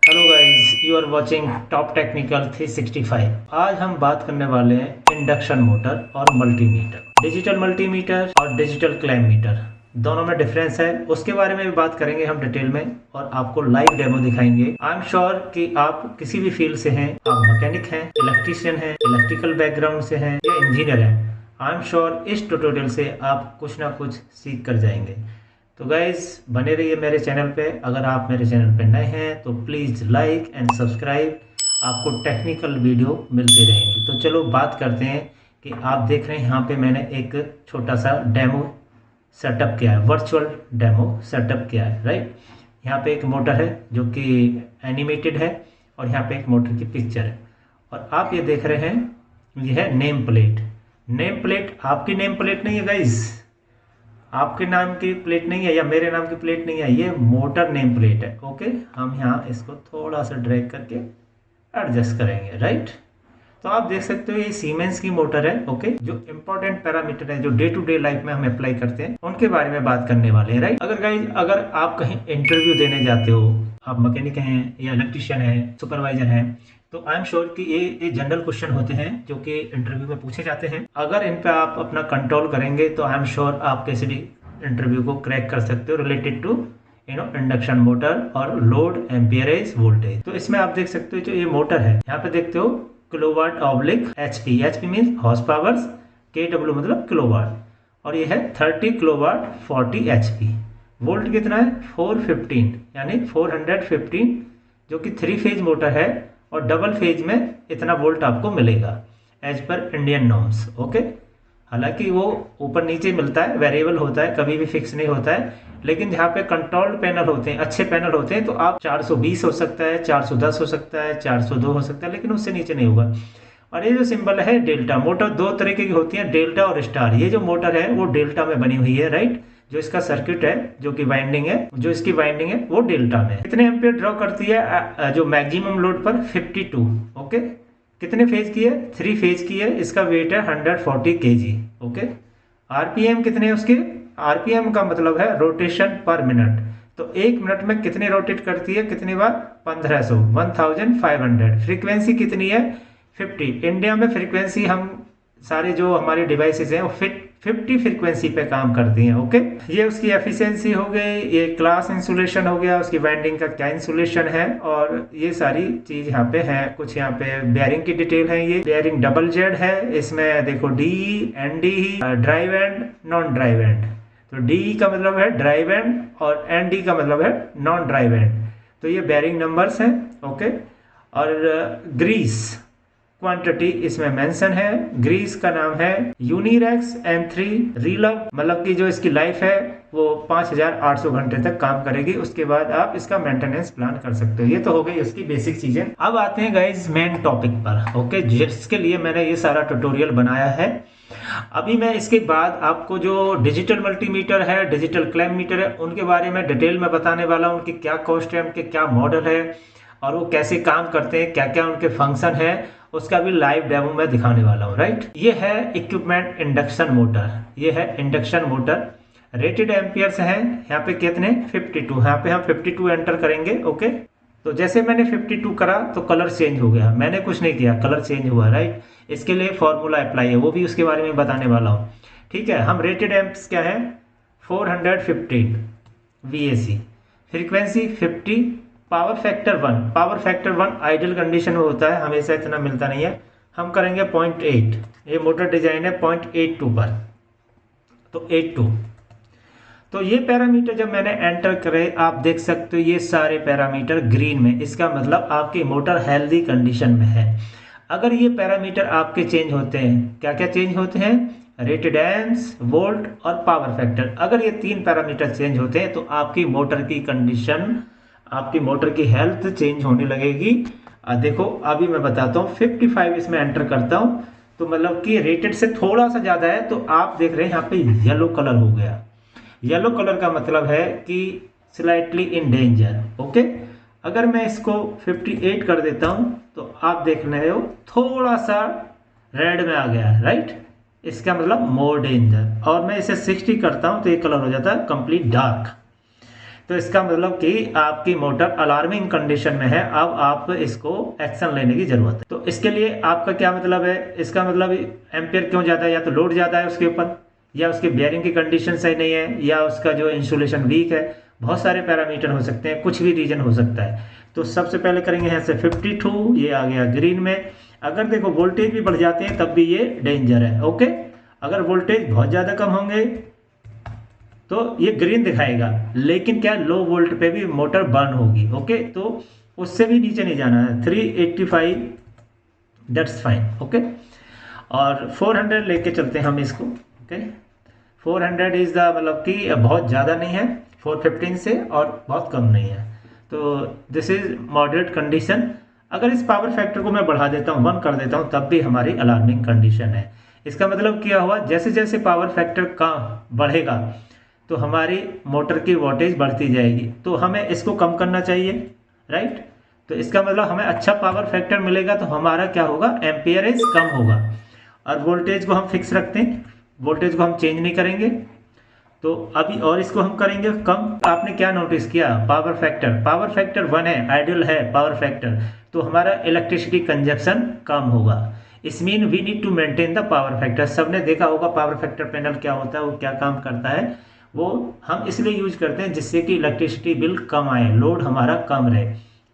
Hello guys, you are watching top technical 365। आज हम बात करने वाले हैं इंडक्शन मोटर और मल्टीमीटर, डिजिटल मल्टीमीटर और डिजिटल क्लैम मीटर। दोनों में डिफरेंस है, उसके बारे में भी बात करेंगे हम डिटेल में और आपको लाइव डेमो दिखाएंगे। आई एम श्योर कि आप किसी भी फील्ड से हैं, आप मैकेनिक हैं, इलेक्ट्रीशियन हैं, इलेक्ट्रिकल बैकग्राउंड से हैं या इंजीनियर हैं। आई एम श्योर इस ट्यूटोरियल से आप कुछ ना कुछ सीख कर जाएंगे। तो गाइज बने रहिए मेरे चैनल पे। अगर आप मेरे चैनल पे नए हैं तो प्लीज़ लाइक एंड सब्सक्राइब, आपको टेक्निकल वीडियो मिलते रहेंगे। तो चलो बात करते हैं कि आप देख रहे हैं यहाँ पे मैंने एक छोटा सा डेमो सेटअप किया है, वर्चुअल डेमो सेटअप किया है, राइट। यहाँ पे एक मोटर है जो कि एनिमेटेड है और यहाँ पे एक मोटर की पिक्चर है और आप ये देख रहे हैं ये है नेम प्लेट। नेम प्लेट आपकी नेम प्लेट नहीं है गाइज, आपके नाम की प्लेट नहीं है या मेरे नाम की प्लेट नहीं है, ये मोटर नेम प्लेट है। ओके, हम यहाँ इसको थोड़ा सा ड्रैग करके एडजस्ट करेंगे, राइट। तो आप देख सकते हो ये सीमेंस की मोटर है। ओके, जो इंपॉर्टेंट पैरामीटर है जो डे टू डे लाइफ में हम अप्लाई करते हैं उनके बारे में बात करने वाले हैं, राइट। अगर आप कहीं इंटरव्यू देने जाते हो, आप मैकेनिक हैं या इलेक्ट्रीशियन है, सुपरवाइजर हैं, तो आई एम श्योर कि ये जनरल क्वेश्चन होते हैं जो कि इंटरव्यू में पूछे जाते हैं। अगर इन पे आप अपना कंट्रोल करेंगे तो आई एम श्योर आप किसी भी इंटरव्यू को क्रैक कर सकते हो रिलेटेड टू इंडक्शन मोटर और लोड एम्पियरेज वोल्टेज। तो इसमें आप देख सकते हो जो ये मोटर है, यहाँ पे देखते हो kilowatt oblique HP. HP mean horse power, केडब्ल्यू मतलब किलोवाट, और ये है 30 किलोवाट 40 एचपी। वोल्ट कितना है 415, यानी 415, जो कि 3 फेज मोटर है और डबल फेज में इतना वोल्ट आपको मिलेगा as per Indian norms. Okay, हालांकि वो ऊपर नीचे मिलता है, वेरिएबल होता है, कभी भी फिक्स नहीं होता है, लेकिन जहाँ पे कंट्रोल्ड पैनल होते हैं, अच्छे पैनल होते हैं, तो आप 420 हो सकता है, 410 हो सकता है, 402 हो सकता है, लेकिन उससे नीचे नहीं होगा। और ये जो सिंबल है डेल्टा, मोटर दो तरीके की होती है, डेल्टा और स्टार। ये जो मोटर है वो डेल्टा में बनी हुई है, राइट। जो इसका सर्किट है, जो कि वाइंडिंग है, जो इसकी वाइंडिंग है वो डेल्टा में। कितने एम्पियर ड्रॉ करती है जो मैक्सिमम लोड पर 52। ओके, कितने फेज की है 3 फेज की है, इसका वेट है 140 kg। ओके, आरपीएम कितने हैं उसके, आरपीएम का मतलब है रोटेशन पर मिनट। तो 1 मिनट में कितने रोटेट करती है, कितनी बार 1500, 1500। फ्रीक्वेंसी कितनी है 50। इंडिया में फ्रीक्वेंसी हम सारे जो हमारे डिवाइसेस हैं वो 50 फ्रीक्वेंसी पे काम करती हैं। ओके, ये उसकी एफिशिएंसी हो गई, ये क्लास इंसुलेशन हो गया, उसकी वाइंडिंग का क्या इंसुलेशन है, और ये सारी चीज यहाँ पे है। कुछ यहाँ पे बेयरिंग की डिटेल है। ये बेयरिंग डबल जेड है, इसमें देखो D ND, drive end non drive end. तो डी का मतलब है ड्राइव एंड और एनडी का मतलब है नॉन ड्राइव एंड। तो ये बेयरिंग नंबर्स हैं। ओके, और ग्रीस क्वांटिटी इसमें मेंशन है। ग्रीस का नाम है यूनिरेक्स M3 रीलव, मतलब कि जो इसकी लाइफ है वो 5800 घंटे तक काम करेगी। उसके बाद आप इसका मेंटेनेंस प्लान कर सकते हो। ये तो हो गई उसकी बेसिक चीजें। अब आते हैं गाइज मेन टॉपिक पर। ओके, जिसके लिए मैंने ये सारा ट्यूटोरियल बनाया है। अभी मैं इसके बाद आपको जो डिजिटल मल्टीमीटर है, डिजिटल क्लैम मीटर है, उनके बारे में डिटेल में बताने वाला हूँ। उनकी क्या कॉस्ट है, उनके क्या मॉडल है और वो कैसे काम करते हैं, क्या क्या उनके फंक्शन है, उसका भी लाइव डेमो में दिखाने वाला हूँ, राइट। ये है इक्विपमेंट इंडक्शन मोटर, ये है इंडक्शन मोटर। रेटेड एम्पियर्स हैं यहाँ पे कितने 52। यहाँ पे हम 52 एंटर करेंगे। ओके, तो जैसे मैंने 52 करा तो कलर चेंज हो गया, मैंने कुछ नहीं किया, कलर चेंज हुआ, राइट। इसके लिए फॉर्मूला अप्लाई है, वो भी उसके बारे में बताने वाला हूँ। ठीक है, हम रेटेड एम्प्स क्या है 415 VAC, frequency 50, power factor 1। Power factor 1 ideal condition में होता है, हमेशा इतना मिलता नहीं है। हम करेंगे 0.8। ये मोटर डिजाइन है 0.82 पर, तो 82। तो ये पैरामीटर जब मैंने एंटर करे, आप देख सकते हो ये सारे पैरामीटर ग्रीन में, इसका मतलब आपकी मोटर हेल्दी कंडीशन में है। अगर ये पैरामीटर आपके चेंज होते हैं, क्या क्या चेंज होते हैं, रेटेड एम्प्स, वोल्ट और पावर फैक्टर, अगर ये 3 पैरामीटर चेंज होते हैं तो आपकी मोटर की कंडीशन, आपकी मोटर की हेल्थ चेंज होने लगेगी। देखो अभी मैं बताता हूँ, 55 इसमें एंटर करता हूँ तो मतलब कि रेटेड से थोड़ा सा ज़्यादा है, तो आप देख रहे हैं यहाँ पे येलो कलर हो गया। येलो कलर का मतलब है कि स्लाइटली इन डेंजर। ओके, अगर मैं इसको 58 कर देता हूँ तो आप देख रहे हो थोड़ा सा रेड में आ गया है, राइट। इसका मतलब मोर डेंजर। और मैं इसे 60 करता हूँ तो ये कलर हो जाता है कंप्लीट डार्क। तो इसका मतलब कि आपकी मोटर अलार्मिंग कंडीशन में है, अब आप इसको एक्शन लेने की जरूरत है। तो इसके लिए आपका क्या मतलब है, इसका मतलब एम्पियर क्यों ज़्यादा है, या तो लोड ज़्यादा है उसके ऊपर, या उसकी बेयरिंग की कंडीशन सही नहीं है, या उसका जो इंसुलेशन वीक है। बहुत सारे पैरामीटर हो सकते हैं, कुछ भी रीजन हो सकता है। तो सबसे पहले करेंगे यहाँ से 52, ये आ गया ग्रीन में। अगर देखो वोल्टेज भी बढ़ जाते हैं तब भी ये डेंजर है। ओके, अगर वोल्टेज बहुत ज़्यादा कम होंगे तो ये ग्रीन दिखाएगा, लेकिन क्या लो वोल्ट पे भी मोटर बर्न होगी। ओके, तो उससे भी नीचे नहीं जाना है। 385 दैट्स फाइन। ओके, और 400 लेके चलते हैं हम इसको। ओके, 400 इज द मतलब कि बहुत ज़्यादा नहीं है 415 से, और बहुत कम नहीं है। तो दिस इज मॉडरेट कंडीशन। अगर इस पावर फैक्टर को मैं बढ़ा देता हूँ, 1 कर देता हूँ, तब भी हमारी अलार्मिंग कंडीशन है। इसका मतलब क्या हुआ, जैसे जैसे पावर फैक्टर का बढ़ेगा तो हमारी मोटर की वोल्टेज बढ़ती जाएगी, तो हमें इसको कम करना चाहिए, राइट। तो इसका मतलब हमें अच्छा पावर फैक्टर मिलेगा तो हमारा क्या होगा, एम्पियरेज कम होगा। और वोल्टेज को हम फिक्स रखते हैं, वोल्टेज को हम चेंज नहीं करेंगे। तो अभी और इसको हम करेंगे कम। आपने क्या नोटिस किया, पावर फैक्टर 1 है, आइडियल है पावर फैक्टर, तो हमारा इलेक्ट्रिसिटी कंजप्शन कम होगा। Is mean we need to maintain the power factor. सबने देखा होगा पावर फैक्टर पैनल क्या होता है, वो क्या काम करता है। वो हम इसलिए यूज करते हैं जिससे कि इलेक्ट्रिसिटी बिल कम आए, लोड हमारा कम रहे,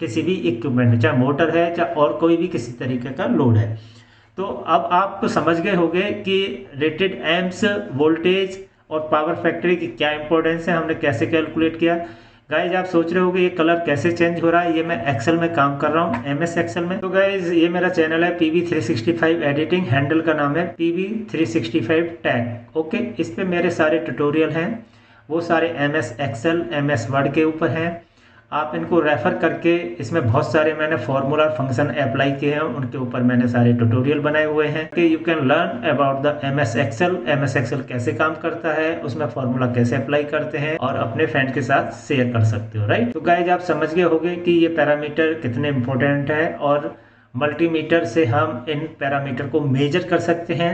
किसी भी इक्विपमेंट में, चाहे मोटर है चाहे और कोई भी किसी तरीके का लोड है। तो अब आप तो समझ गए होंगे कि रेटेड एम्प्स, वोल्टेज और पावर फैक्टर की क्या इंपॉर्टेंस है, हमने कैसे कैलकुलेट किया। गाइज आप सोच रहे होगे ये कलर कैसे चेंज हो रहा है, ये मैं एक्सेल में काम कर रहा हूँ, MS एक्सेल में। तो गाइज ये मेरा चैनल है PV365 एडिटिंग, हैंडल का नाम है PV365 टैग। ओके, इस पे मेरे सारे ट्यूटोरियल हैं, वो सारे MS एक्सेल, MS वर्ड के ऊपर हैं। आप इनको रेफर करके, इसमें बहुत सारे मैंने फॉर्मूला फंक्शन अप्लाई किए हैं, उनके ऊपर मैंने सारे ट्यूटोरियल बनाए हुए हैं कि you can learn about the MS excel कैसे काम करता है, उसमें फॉर्मूला कैसे अप्लाई करते हैं, और अपने फ्रेंड के साथ शेयर कर सकते हो, राइट। तो गाइज आप समझ गए होंगे कि ये पैरामीटर कितने इंपॉर्टेंट है, और मल्टीमीटर से हम इन पैरामीटर को मेजर कर सकते हैं,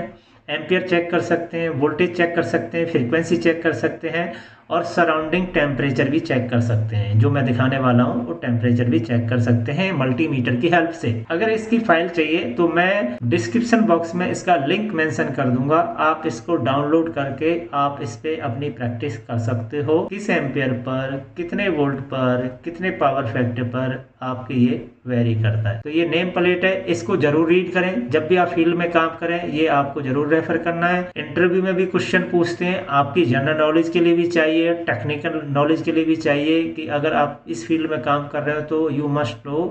एम्पियर चेक कर सकते हैं, वोल्टेज चेक कर सकते हैं, फ्रीक्वेंसी चेक कर सकते हैं, और सराउंडिंग टेम्परेचर भी चेक कर सकते हैं। जो मैं दिखाने वाला हूँ वो टेम्परेचर भी चेक कर सकते हैं मल्टीमीटर की हेल्प से। अगर इसकी फाइल चाहिए तो मैं डिस्क्रिप्शन बॉक्स में इसका लिंक मेंशन कर दूंगा, आप इसको डाउनलोड करके आप इस पे अपनी प्रैक्टिस कर सकते हो, किस एम्पियर पर, कितने वोल्ट पर, कितने पावर फैक्टर पर आपकी ये वेरी करता है। तो ये नेम प्लेट है, इसको जरूर रीड करें जब भी आप फील्ड में काम करें, ये आपको जरूर रेफर करना है। इंटरव्यू में भी क्वेश्चन पूछते हैं, आपकी जनरल नॉलेज के लिए भी चाहिए, टेक्निकल नॉलेज के लिए भी चाहिए, कि अगर आप इस फील्ड में काम कर रहे हो तो यू मस्ट नो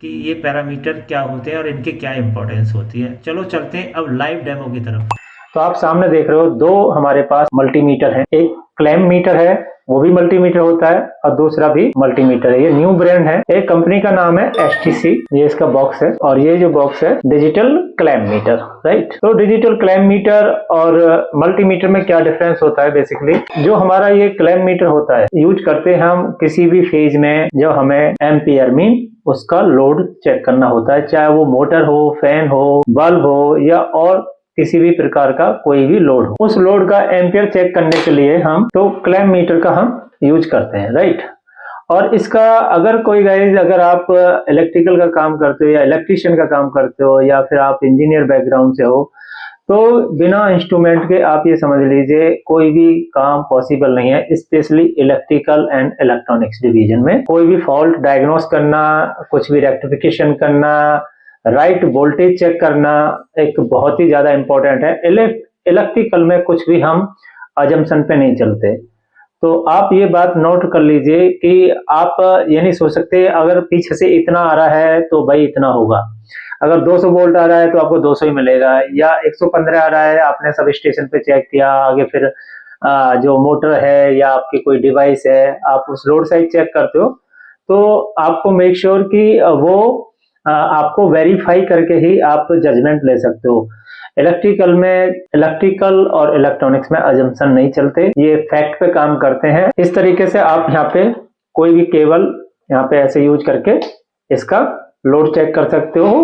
कि ये पैरामीटर क्या होते हैं और इनकी क्या इंपॉर्टेंस होती है। चलो चलते हैं अब लाइव डेमो की तरफ। तो आप सामने देख रहे हो, दो हमारे पास मल्टीमीटर है, एक क्लैम मीटर है, वो भी मल्टीमीटर होता है, और दूसरा भी मल्टीमीटर है। ये न्यू ब्रांड है, एक कंपनी का नाम है STC, ये इसका बॉक्स है, और ये जो बॉक्स है डिजिटल क्लैम मीटर, राइट। तो डिजिटल क्लैम मीटर और मल्टीमीटर में क्या डिफरेंस होता है, बेसिकली जो हमारा ये क्लैम मीटर होता है, यूज करते हैं हम किसी भी फेज में, जो हमें एम्पियर मीन उसका लोड चेक करना होता है, चाहे वो मोटर हो, फैन हो, बल्ब हो, या और किसी भी प्रकार का कोई भी लोड हो, उस लोड का एम्पियर चेक करने के लिए हम तो क्लैम मीटर का हम यूज करते हैं, राइट। और इसका अगर कोई गाइज, अगर आप इलेक्ट्रिकल का काम करते हो, या इलेक्ट्रिशियन का काम करते हो, या फिर आप इंजीनियर बैकग्राउंड से हो, तो बिना इंस्ट्रूमेंट के आप ये समझ लीजिए कोई भी काम पॉसिबल नहीं है, specially electrical and electronics division में। कोई भी फॉल्ट डायग्नोस करना, कुछ भी रेक्टिफिकेशन करना, राइट वोल्टेज चेक करना एक बहुत ही ज्यादा इंपॉर्टेंट है। इलेक्ट्रिकल में कुछ भी हम अजम्पशन पे नहीं चलते। तो आप ये बात नोट कर लीजिए कि आप ये नहीं सोच सकते अगर पीछे से इतना आ रहा है तो भाई इतना होगा, अगर 200 वोल्ट आ रहा है तो आपको 200 ही मिलेगा, या 115 आ रहा है, आपने सब स्टेशन पे चेक किया, आगे फिर जो मोटर है या आपकी कोई डिवाइस है, आप उस रोड साइड चेक करते हो, तो आपको मेक श्योर कि वो आपको वेरीफाई करके ही आप जजमेंट ले सकते हो। इलेक्ट्रिकल और इलेक्ट्रॉनिक्स में अजम्पशन नहीं चलते, ये फैक्ट पे काम करते हैं। इस तरीके से आप यहाँ पे कोई भी केबल यहाँ पे ऐसे यूज करके इसका लोड चेक कर सकते हो।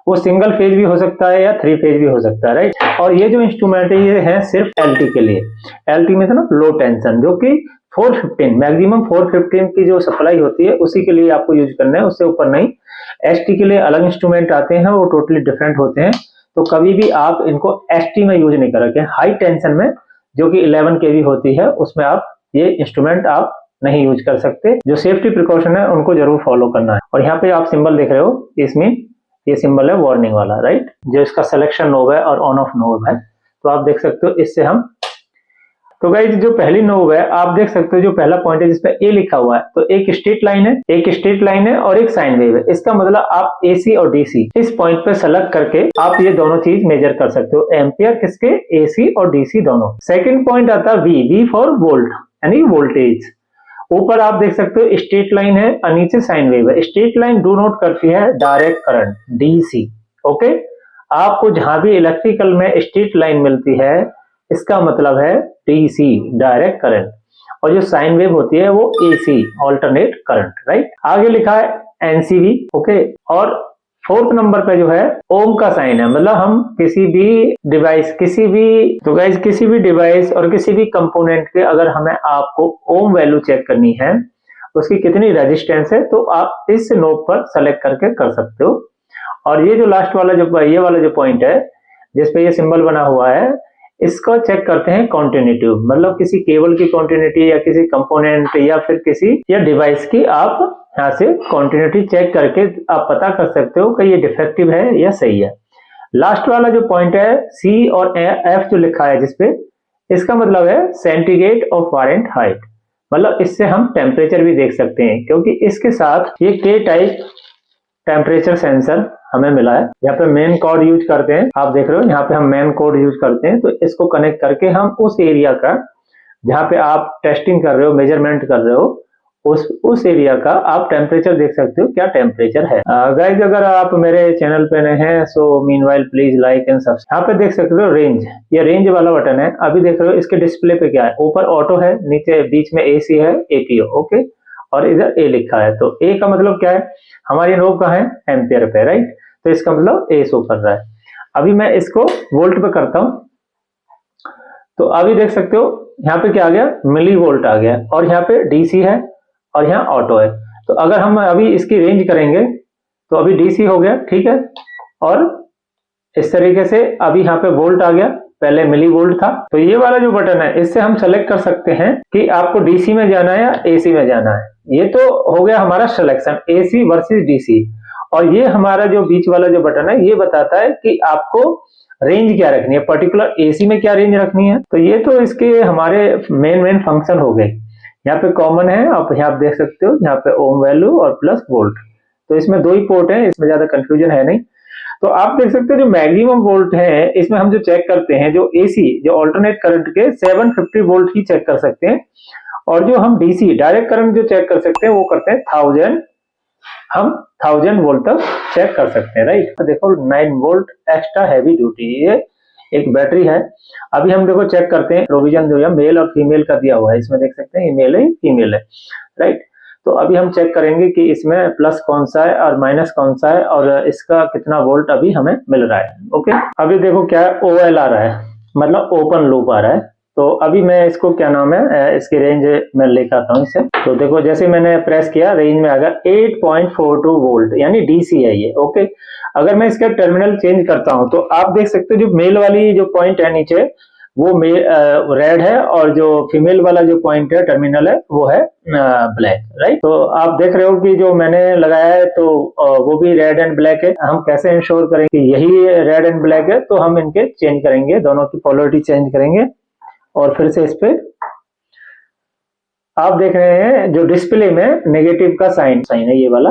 वो सिंगल फेज भी हो सकता है या 3 फेज भी हो सकता है, राइट। और ये जो इंस्ट्रूमेंट है ये है सिर्फ LT के लिए, LT में ना लो टेंशन, जो कि 415 मैक्सिमम 415 की जो सप्लाई होती है उसी के लिए आपको यूज करना है, उससे ऊपर नहीं। एसटी के लिए अलग इंस्ट्रूमेंट आते हैं, वो टोटली डिफरेंट होते हैं, तो कभी भी आप इनको एसटी में यूज नहीं कर रखे। हाई टेंशन में जो कि 11 kV होती है उसमें आप ये इंस्ट्रूमेंट आप नहीं यूज कर सकते। जो सेफ्टी प्रिकॉशन है उनको जरूर फॉलो करना है। और यहाँ पे आप सिंबल देख रहे हो, इसमें ये सिंबल है वार्निंग वाला, राइट, जो इसका सिलेक्शन नोब है और ऑन ऑफ नोब है, तो आप देख सकते हो इससे हम। तो गाइस जो पहली नोब है आप देख सकते हो, जो पहला पॉइंट है जिसपे ए लिखा हुआ है, तो एक स्ट्रेट लाइन है, एक स्ट्रेट लाइन है और एक साइन वेव है। इसका मतलब आप एसी और डीसी इस पॉइंट पे सेलेक्ट करके आप ये दोनों चीज मेजर कर सकते हो, एम्पियर किसके, एसी और डीसी दोनों। सेकंड पॉइंट आता है वी फॉर वोल्ट यानी वोल्टेज। ऊपर आप देख सकते हो स्ट्रेट लाइन है और नीचे साइन वेव है। स्ट्रेट लाइन डू नोट करती है डायरेक्ट करंट डीसी। ओके, आपको जहां भी इलेक्ट्रिकल में स्ट्रेट लाइन मिलती है इसका मतलब है डीसी डायरेक्ट करंट, और जो साइन वेव होती है वो एसी ऑल्टरनेट करंट, राइट। आगे लिखा है एनसीवी। ओके, और फोर्थ नंबर पे जो है ओम का साइन है, मतलब हम किसी भी डिवाइस तो गाइस किसी भी डिवाइस और किसी भी कंपोनेंट के अगर हमें आपको ओम वैल्यू चेक करनी है, उसकी कितनी रेजिस्टेंस है, तो आप इस नोब पर सेलेक्ट करके कर सकते हो। और ये जो लास्ट वाला ये वाला जो पॉइंट है जिसपे ये सिंबल बना हुआ है, इसको चेक करते हैं कॉन्टिन्यूटी, मतलब किसी केबल की कॉन्टिन्यूटी या किसी कंपोनेंट या फिर किसी या डिवाइस की आप यहाँ से कॉन्टिन्यूटी चेक करके आप पता कर सकते हो कि ये डिफेक्टिव है या सही है। लास्ट वाला जो पॉइंट है सी और एफ जो लिखा है जिसपे, इसका मतलब है सेंटीग्रेड और फारेनहाइट हाइट, मतलब इससे हम टेम्परेचर भी देख सकते हैं, क्योंकि इसके साथ ये के टाइप टेम्परेचर सेंसर हमें मिला है। यहाँ पे मेन कोड यूज करते हैं, आप देख रहे हो यहाँ पे हम मेन कोड यूज करते हैं, तो इसको कनेक्ट करके हम उस एरिया का जहाँ पे आप टेस्टिंग कर रहे हो, मेजरमेंट कर रहे हो, उस एरिया का आप टेम्परेचर देख सकते हो क्या टेम्परेचर है। गाइज अगर आप मेरे चैनल पे नए हैं so meanwhile please like and subscribe. यहाँ पे देख सकते हो रेंज, ये रेंज वाला बटन है। अभी देख रहे हो इसके डिस्प्ले पे क्या है, ऊपर ऑटो है, नीचे बीच में एसी है, एपीओ, ओके, और इधर ए लिखा है। तो ए का मतलब क्या है, हमारी नोब कहाँ है, एम्पियर पे, राइट, तो इसका मतलब ए शो कर रहा है। अभी मैं इसको वोल्ट पे करता हूं, तो अभी देख सकते हो यहाँ पे क्या आ गया, मिली वोल्ट आ गया, और यहाँ पे डीसी है और यहाँ ऑटो है। तो अगर हम अभी इसकी रेंज करेंगे तो अभी डीसी हो गया, ठीक है, और इस तरीके से अभी यहाँ पे वोल्ट आ गया, पहले मिली वोल्ट था। तो ये वाला जो बटन है इससे हम सेलेक्ट कर सकते हैं कि आपको डीसी में जाना है या एसी में जाना है। ये तो हो गया हमारा सिलेक्शन, एसी वर्सेस डीसी। और ये हमारा जो बीच वाला जो बटन है ये बताता है कि आपको रेंज क्या रखनी है, पर्टिकुलर एसी में क्या रेंज रखनी है। तो ये तो इसके हमारे मेन फंक्शन हो गए। यहाँ पे कॉमन है, आप यहाँ देख सकते हो, यहाँ पे ओम वैल्यू और प्लस वोल्ट, तो इसमें दो ही पोर्ट है, इसमें ज्यादा कंफ्यूजन है नहीं। तो आप देख सकते हो जो मैक्सिमम वोल्ट है इसमें हम जो चेक करते हैं, जो एसी जो अल्टरनेट करंट के 750 वोल्ट ही चेक कर सकते हैं, और जो हम डीसी डायरेक्ट करंट जो चेक कर सकते हैं वो करते हैं 1000 वोल्ट तक चेक कर सकते हैं, राइट। तो देखो 9 वोल्ट एक्स्ट्रा हैवी ड्यूटी, ये एक बैटरी है। अभी हम देखो चेक करते हैं प्रोविजन जो है मेल और फीमेल का दिया हुआ है, इसमें देख सकते हैं ये मेल है फीमेल है, राइट। तो अभी हम चेक करेंगे कि इसमें प्लस कौन सा है और माइनस कौन सा है और इसका कितना वोल्ट अभी हमें मिल रहा है। ओके, अभी देखो क्या है, ओएल आ रहा है, मतलब ओपन लूप आ रहा है। तो अभी मैं इसको क्या नाम है, इसकी रेंज में लेकर आता हूँ इसे। तो देखो जैसे मैंने प्रेस किया रेंज में आ गया 8.42 वोल्ट, यानी डीसी है ये। ओके, अगर मैं इसका टर्मिनल चेंज करता हूँ तो आप देख सकते हो जो मेल वाली जो पॉइंट है नीचे वो रेड है, और जो फीमेल वाला जो पॉइंट है टर्मिनल है वो है ब्लैक, राइट। तो आप देख रहे हो कि जो मैंने लगाया है तो वो भी रेड एंड ब्लैक है। हम कैसे इंश्योर करेंगे कि यही रेड एंड ब्लैक है, तो हम इनके चेंज करेंगे, दोनों की पोलरिटी चेंज करेंगे, और फिर से इस पे आप देख रहे हैं जो डिस्प्ले में नेगेटिव का साइन है, ये वाला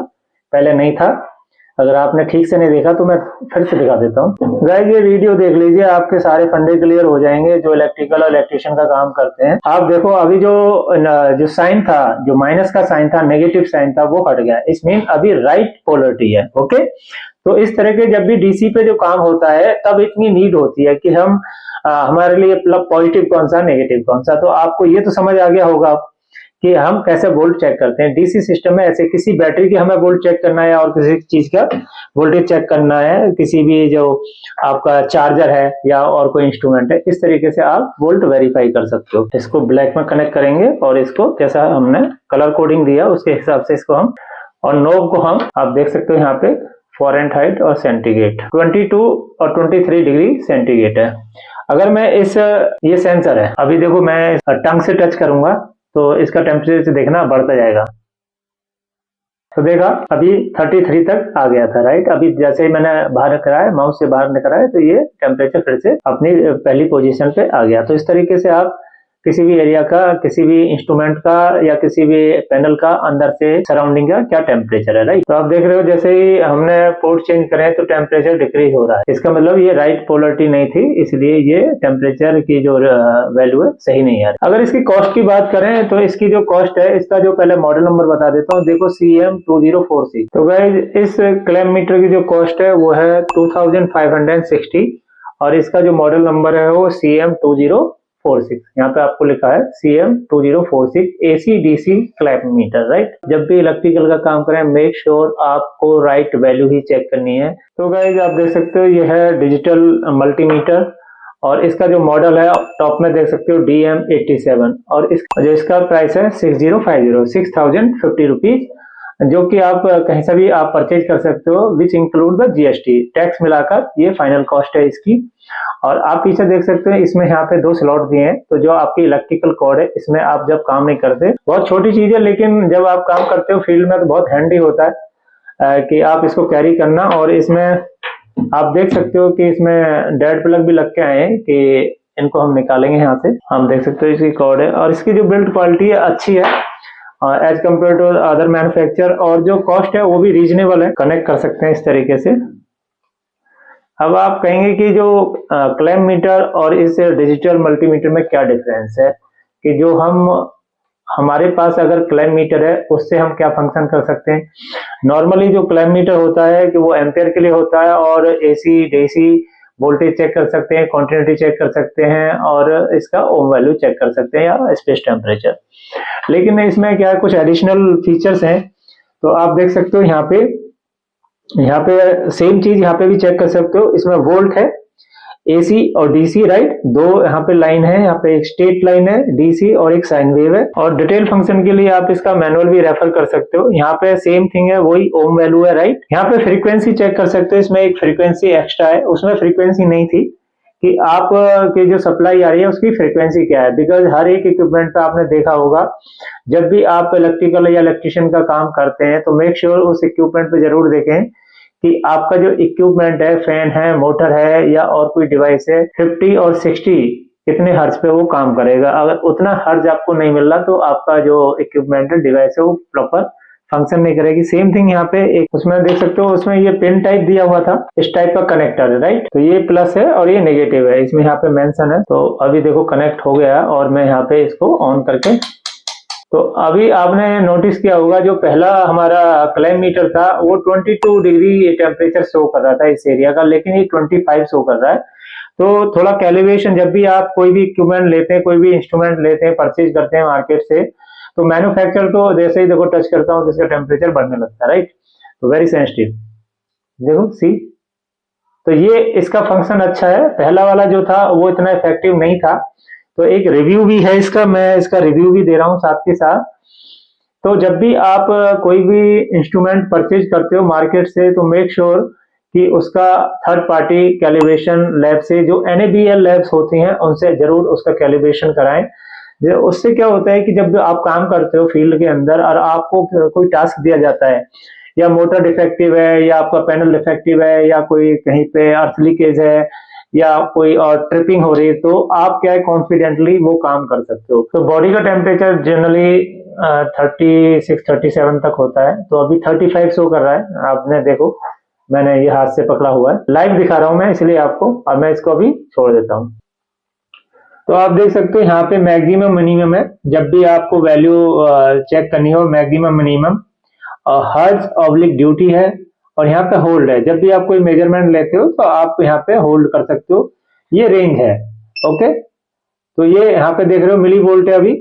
पहले नहीं था। अगर आपने ठीक से नहीं देखा तो मैं फिर से दिखा देता हूँ। गाइस ये वीडियो देख लीजिए, आपके सारे फंडे क्लियर हो जाएंगे जो इलेक्ट्रिकल और इलेक्ट्रिशियन का काम करते हैं। आप देखो अभी जो साइन था, जो माइनस का साइन था, नेगेटिव साइन था, वो हट गया। इस मीन अभी राइट पोलरिटी है। ओके, तो इस तरह के जब भी डीसी पे जो काम होता है तब इतनी नीड होती है कि हम हमारे लिए पॉजिटिव कौन सा, नेगेटिव कौन सा। तो आपको ये तो समझ आ गया होगा कि हम कैसे वोल्ट चेक करते हैं। डीसी सिस्टम में ऐसे किसी बैटरी की हमें वोल्ट चेक करना है और किसी चीज का वोल्टेज चेक करना है, किसी भी जो आपका चार्जर है या और कोई इंस्ट्रूमेंट है, इस तरीके से आप वोल्ट वेरीफाई कर सकते हो। इसको ब्लैक में कनेक्ट करेंगे और इसको जैसा हमने कलर कोडिंग दिया उसके हिसाब से इसको हम, और नोब को हम आप देख सकते हो यहाँ पे फ़ारेनहाइट और सेंटीग्रेड 22 और 23 डिग्री सेंटीग्रेड है। अगर मैं ये सेंसर है, अभी देखो मैं टंग से टच करूंगा तो इसका टेम्परेचर देखना बढ़ता जाएगा। तो देखा अभी 33 तक आ गया था, राइट। अभी जैसे ही मैंने बाहर कराया, माउस से बाहर कराया, तो ये टेम्परेचर फिर से अपनी पहली पोजीशन पे आ गया। तो इस तरीके से आप किसी भी एरिया का, किसी भी इंस्ट्रूमेंट का या किसी भी पैनल का अंदर से सराउंडिंग का क्या टेम्परेचर है, राइट। तो आप देख रहे हो जैसे ही हमने पोर्ट चेंज करे तो टेम्परेचर डिक्रीज हो रहा है। इसका मतलब ये राइट पोलरिटी नहीं थी, इसलिए ये टेम्परेचर की जो वैल्यू है सही नहीं आ रही। अगर इसकी कॉस्ट की बात करें तो इसकी जो कॉस्ट है, इसका जो पहले मॉडल नंबर बता देता हूँ, देखो CM204C। तो गाइस इस क्लैम मीटर की जो कॉस्ट है वो है 2560 और इसका जो मॉडल नंबर है वो CM2046। यहाँ पे आपको लिखा है CM2046 AC DC clam metre, right. जब भी इलेक्ट्रिकल का काम करें मेक श्योर आपको राइट वैल्यू ही चेक करनी है। तो गाइस आप देख सकते हो ये है डिजिटल मल्टीमीटर और इसका जो मॉडल है टॉप में देख सकते हो DM87 और इसका प्राइस है 6050 रुपीज, जो कि आप कहीं से भी आप परचेज कर सकते हो, which include the GST tax मिलाकर ये फाइनल कॉस्ट है इसकी। और आप पीछे देख सकते हो इसमें यहाँ पे 2 स्लॉट दिए हैं, तो जो आपकी इलेक्ट्रिकल कॉर्ड है इसमें आप जब काम नहीं करते, बहुत छोटी चीज है लेकिन जब आप काम करते हो फील्ड में तो बहुत हैंडी होता है कि आप इसको कैरी करना। और इसमें आप देख सकते हो कि इसमें डेड प्लग भी लग के आए हैं कि इनको हम निकालेंगे यहाँ से। हम देख सकते हो इसकी कॉर्ड है और इसकी जो बिल्ड क्वालिटी है अच्छी है as compare to other manufacture, और जो कॉस्ट है वो भी रीजनेबल है। कनेक्ट कर सकते हैं इस तरीके से। अब आप कहेंगे कि जो क्लैम मीटर और इस डिजिटल मल्टीमीटर में क्या डिफरेंस है, कि जो हमारे पास अगर क्लैम मीटर है उससे हम क्या फंक्शन कर सकते हैं। नॉर्मली जो क्लैम मीटर होता है कि वो एम्पेयर के लिए होता है और AC DC वोल्टेज चेक कर सकते हैं, कॉन्टिन्यूटी चेक कर सकते हैं और इसका ओम वैल्यू चेक कर सकते हैं या स्पेस टेम्परेचर। लेकिन इसमें क्या है, कुछ एडिशनल फीचर्स हैं। तो आप देख सकते हो यहाँ पे सेम चीज यहाँ पे भी चेक कर सकते हो। इसमें वोल्ट है, AC और DC, राइट। 2 यहाँ पे लाइन है, यहाँ पे एक स्ट्रेट लाइन है DC और एक साइन वेव है। और डिटेल फंक्शन के लिए आप इसका मैनुअल भी रेफर कर सकते हो। यहाँ पे सेम थिंग है, वही ओम वैल्यू है, राइट। यहाँ पे फ्रीक्वेंसी चेक कर सकते हो, इसमें एक फ्रीक्वेंसी एक्स्ट्रा है, उसमें फ्रीक्वेंसी नहीं थी कि आप की जो सप्लाई आ रही है उसकी फ्रीक्वेंसी क्या है। बिकॉज हर एक इक्विपमेंट पे आपने देखा होगा जब भी आप इलेक्ट्रिकल या इलेक्ट्रिशियन का काम करते हैं तो मेक श्योर उस इक्विपमेंट पे जरूर देखें कि आपका जो इक्विपमेंट है, फैन है, मोटर है या और कोई डिवाइस है, 50 और 60 कितने हर्ट्ज पे वो काम करेगा। अगर उतना हर्ट्ज आपको नहीं मिल रहा तो आपका जो इक्विपमेंट है, डिवाइस है, वो प्रॉपर फंक्शन नहीं करेगी। सेम थिंग यहाँ पे एक उसमें देख सकते हो, उसमें ये पिन टाइप दिया हुआ था, इस टाइप का कनेक्टर है, राइट। तो ये प्लस है और ये नेगेटिव है, इसमें यहाँ पे मेंशन है। तो अभी देखो कनेक्ट हो गया और मैं यहाँ पे इसको ऑन करके, तो अभी आपने नोटिस किया होगा जो पहला हमारा क्लैम मीटर था वो 22 डिग्री टेम्परेचर शो कर रहा था इस एरिया का, लेकिन ये 25 शो कर रहा है। तो थोड़ा कैलिब्रेशन, जब भी आप कोई भी इक्विपमेंट लेते हैं, कोई भी इंस्ट्रूमेंट लेते हैं, परचेज करते हैं मार्केट से, तो मैन्युफैक्चर तो जैसे ही देखो टच करता हूँ तो इसका टेम्परेचर बढ़ने लगता है, राइट। तो वेरी सेंसिटिव, देखो सी। तो ये इसका फंक्शन अच्छा है। पहला वाला जो था वो इतना इफेक्टिव नहीं था। तो एक रिव्यू भी है इसका, मैं इसका रिव्यू भी दे रहा हूँ साथ के साथ। तो जब भी आप कोई भी इंस्ट्रूमेंट परचेज करते हो मार्केट से तो मेक श्योर कि उसका थर्ड पार्टी कैलिब्रेशन लैब से, जो NABL लैब्स होती हैं उनसे जरूर उसका कैलिब्रेशन कराएं। उससे क्या होता है कि जब आप काम करते हो फील्ड के अंदर और आपको कोई टास्क दिया जाता है, या मोटर डिफेक्टिव है या आपका पैनल डिफेक्टिव है या कोई कहीं पे अर्थ लीकेज है या कोई और ट्रिपिंग हो रही है, तो आप क्या है कॉन्फिडेंटली वो काम कर सकते हो। तो बॉडी का टेम्परेचर जनरली 36-37 तक होता है, तो अभी 35 शो कर रहा है। आपने देखो मैंने ये हाथ से पकड़ा हुआ है, लाइव दिखा रहा हूं मैं इसलिए आपको, और मैं इसको अभी छोड़ देता हूं। तो आप देख सकते हो यहाँ पे मैक्सिमम मिनिमम है। जब भी आपको वैल्यू चेक करनी हो, maximum minimum hertz oblique duty है, और यहाँ पे होल्ड है। जब भी आप कोई मेजरमेंट लेते हो तो आप यहाँ पे होल्ड कर सकते हो, ये रेंज है, ओके। तो ये यहाँ पे देख रहे हो मिली वोल्ट है अभी।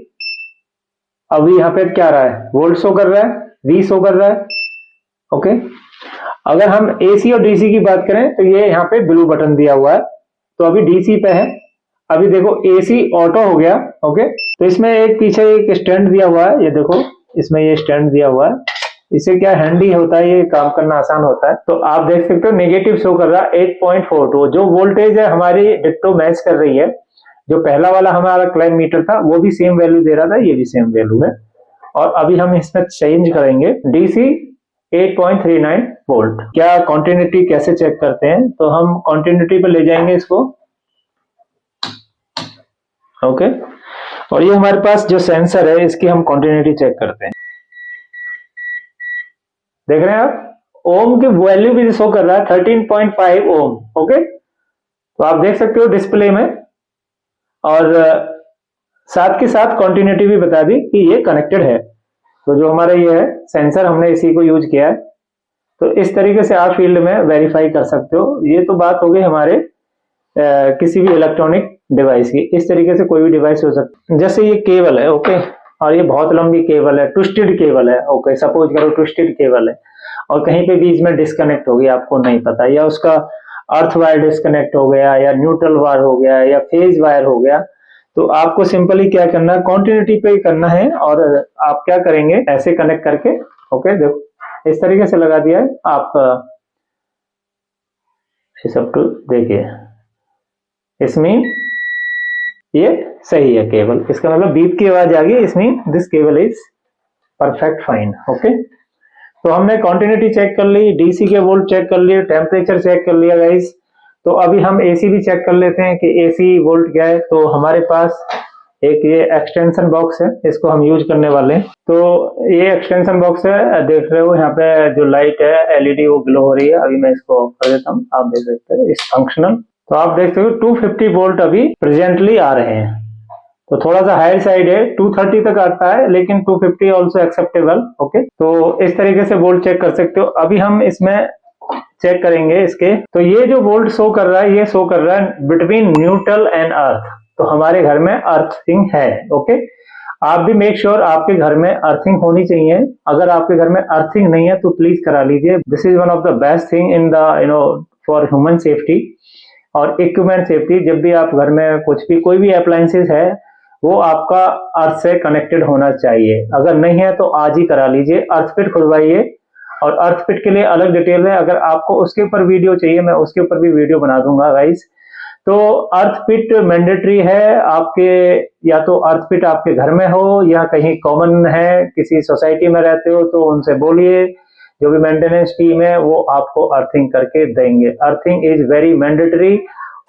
अभी यहाँ पे क्या रहा है, वोल्ट शो कर रहा है, वी शो कर रहा है। ओके, अगर हम एसी और डीसी की बात करें तो ये यहाँ पे ब्लू बटन दिया हुआ है, तो अभी डीसी पे है। अभी देखो एसी ऑटो हो गया। ओके, तो इसमें एक पीछे एक स्टैंड दिया हुआ है, ये देखो इसमें ये स्टैंड दिया हुआ है, इससे क्या हैंडी होता है, ये काम करना आसान होता है। तो आप देख सकते हो नेगेटिव शो कर रहा है 8.42, जो वोल्टेज है हमारी डिट्टो मैच कर रही है। जो पहला वाला हमारा क्लाइम मीटर था वो भी सेम वैल्यू दे रहा था, ये भी सेम वैल्यू है। और अभी हम इसमें चेंज करेंगे डीसी 8.39 वोल्ट। क्या कॉन्टिन्यूटी कैसे चेक करते हैं, तो हम कॉन्टिन्यूटी पे ले जाएंगे इसको। ओके, और ये हमारे पास जो सेंसर है इसकी हम कॉन्टिन्यूटी चेक करते हैं। देख रहे हैं आप, ओम की वैल्यू भी शो कर रहा है 13.5 ओम। ओके, तो आप देख सकते हो डिस्प्ले में, और साथ के साथ कॉन्टिन्यूटी भी बता दी कि ये कनेक्टेड है। तो जो हमारा ये है सेंसर, हमने इसी को यूज किया है। तो इस तरीके से आप फील्ड में वेरीफाई कर सकते हो। ये तो बात हो गई हमारे किसी भी इलेक्ट्रॉनिक डिवाइस की। इस तरीके से कोई भी डिवाइस हो सकता है। जैसे ये केबल है, ओके, और ये बहुत लंबी केबल है, ट्विस्टेड केबल है। ओके, सपोज करो ट्विस्टेड केबल है और कहीं पे बीच में डिस्कनेक्ट हो गया, आपको नहीं पता, या उसका अर्थ वायर डिस्कनेक्ट हो गया, या न्यूट्रल वायर हो गया, या फेज वायर हो गया, तो आपको सिंपली क्या करना है, कॉन्टिन्यूटी पे करना है। और आप क्या करेंगे, ऐसे कनेक्ट करके, ओके, देखो इस तरीके से लगा दिया है। आप इस सब देखिए, इसमें ये सही है केबल, इसका मतलब बीप की आवाज आ गई, इसमें this cable is perfect fine. Okay, तो हमने कॉन्टिन्यूटी चेक कर ली, डीसी के वोल्ट चेक कर लिए, टेम्परेचर चेक कर लिया गाइस। तो अभी हम एसी भी चेक कर लेते हैं कि एसी वोल्ट क्या है। तो हमारे पास एक ये एक्सटेंशन बॉक्स है, इसको हम यूज करने वाले हैं। तो ये एक्सटेंशन बॉक्स है, देख रहे हो यहाँ पे जो लाइट है एलईडी वो ग्लो हो रही है। अभी मैं इसको ऑफ कर देता हूँ, आप देख सकते हो इस फंक्शनल। तो आप देख सकते हो 250 वोल्ट अभी प्रेजेंटली आ रहे हैं। तो थोड़ा सा हाई साइड है, 230 तक आता है, लेकिन 250 ऑल्सो एक्सेप्टेबल। ओके, तो इस तरीके से वोल्ट चेक कर सकते हो। अभी हम इसमें चेक करेंगे इसके, तो ये जो वोल्ट शो कर रहा है, ये शो कर रहा है बिटवीन न्यूट्रल एंड अर्थ। तो हमारे घर में अर्थिंग है। ओके, आप भी मेक श्योर आपके घर में अर्थिंग होनी चाहिए। अगर आपके घर में अर्थिंग नहीं है तो प्लीज करा लीजिए। This is one of the best thing in the for human safety और इक्विपमेंट सेफ्टी। जब भी आप घर में कुछ भी कोई भी अप्लायंसेस है वो आपका अर्थ से कनेक्टेड होना चाहिए। अगर नहीं है तो आज ही करा लीजिए, अर्थ फिट खुलवाइए। और अर्थ फिट के लिए अलग डिटेल है, अगर आपको उसके ऊपर वीडियो चाहिए मैं उसके ऊपर भी वीडियो बना दूंगा गाइस। तो अर्थ फिट मैंडेटरी है आपके, या तो अर्थ फिट आपके घर में हो या कहीं कॉमन है, किसी सोसाइटी में रहते हो तो उनसे बोलिए, जो भी मेंटेनेंस टीम है वो आपको अर्थिंग करके देंगे। अर्थिंग इज वेरी मैंडेटरी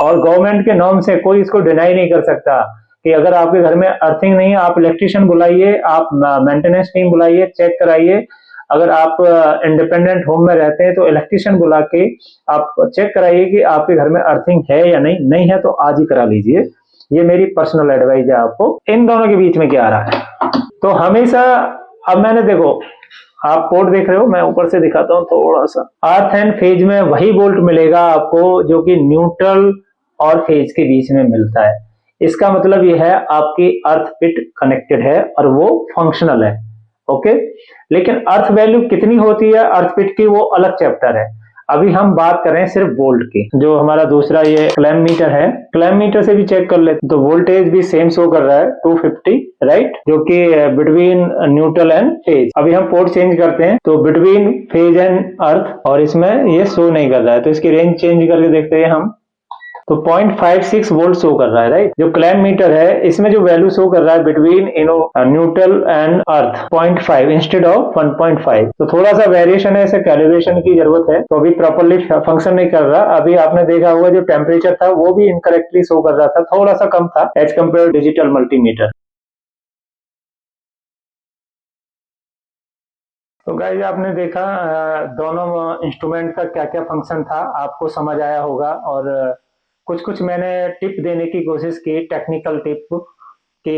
और गवर्नमेंट के नॉर्म से कोई इसको डिनाई नहीं कर सकता कि अगर आपके घर में अर्थिंग नहीं है, आप इलेक्ट्रिशियन बुलाइए, आप मेंटेनेंस टीम बुलाइए, चेक कराइए। अगर आप इंडिपेंडेंट होम में रहते हैं तो इलेक्ट्रिशियन बुला के आप चेक कराइए कि आपके घर में अर्थिंग है या नहीं। नहीं है तो आज ही करा लीजिए, ये मेरी पर्सनल एडवाइस है आपको। इन दोनों के बीच में क्या आ रहा है, तो हमेशा, अब मैंने देखो आप पोर्ट देख रहे हो, मैं ऊपर से दिखाता हूं थोड़ा सा। अर्थ एंड फेज में वही वोल्ट मिलेगा आपको जो कि न्यूट्रल और फेज के बीच में मिलता है। इसका मतलब यह है आपकी अर्थ फिट कनेक्टेड है और वो फंक्शनल है। ओके, लेकिन अर्थ वैल्यू कितनी होती है अर्थ फिट की, वो अलग चैप्टर है। अभी हम बात कर रहे हैं सिर्फ वोल्ट की। जो हमारा दूसरा ये क्लैम मीटर है, क्लैम मीटर से भी चेक कर लेते, तो वोल्टेज भी सेम शो कर रहा है 250, राइट, जो कि बिटवीन न्यूट्रल एंड फेज। अभी हम पोर्ट चेंज करते हैं, तो बिटवीन फेज एंड अर्थ, और इसमें ये शो नहीं कर रहा है, तो इसकी रेंज चेंज करके देखते हैं हम। तो 0.56 वोल्ट शो कर रहा है, राइट। जो क्लैम मीटर है इसमें जो वैल्यू शो कर रहा है between neutral and earth 0.5 instead of 1.5। तो थोड़ा सा वेरिएशन है, इसे कैलिब्रेशन की जरूरत है। तो अभी प्रॉपर्ली फंक्शन नहीं कर रहा। अभी आपने देखा होगा जो टेम्परेचर था वो भी इनकरेक्टली शो कर रहा था, थोड़ा सा कम था एज कम्पेयर डिजिटल मल्टीमीटर। तो गाइस आपने देखा दोनों इंस्ट्रूमेंट का क्या क्या फंक्शन था, आपको समझ आया होगा। और कुछ कुछ मैंने टिप देने की कोशिश की, टेक्निकल टिप, कि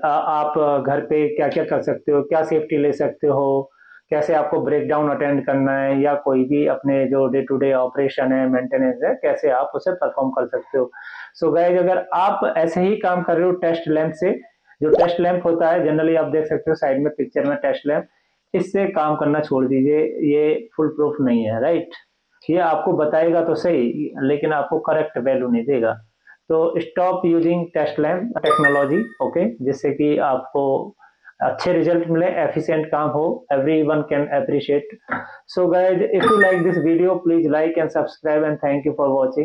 आप घर पे क्या क्या कर सकते हो, क्या सेफ्टी ले सकते हो, कैसे आपको ब्रेक डाउन अटेंड करना है, या कोई भी अपने जो डे टू डे ऑपरेशन है, मेंटेनेंस है, कैसे आप उसे परफॉर्म कर सकते हो। सो गाइस अगर आप ऐसे ही काम कर रहे हो टेस्ट लैंप से, जो टेस्ट लैंप होता है जनरली आप देख सकते हो साइड में पिक्चर में टेस्ट लैंप, इससे काम करना छोड़ दीजिए, ये फुल प्रूफ नहीं है, राइट। ये आपको बताएगा तो सही लेकिन आपको करेक्ट वैल्यू नहीं देगा। तो stop using test lamp technology, okay, जिससे कि आपको अच्छे रिजल्ट मिले, एफिशिएंट काम हो, everyone can appreciate. So guys, if you like this video, please like and subscribe and thank you for watching.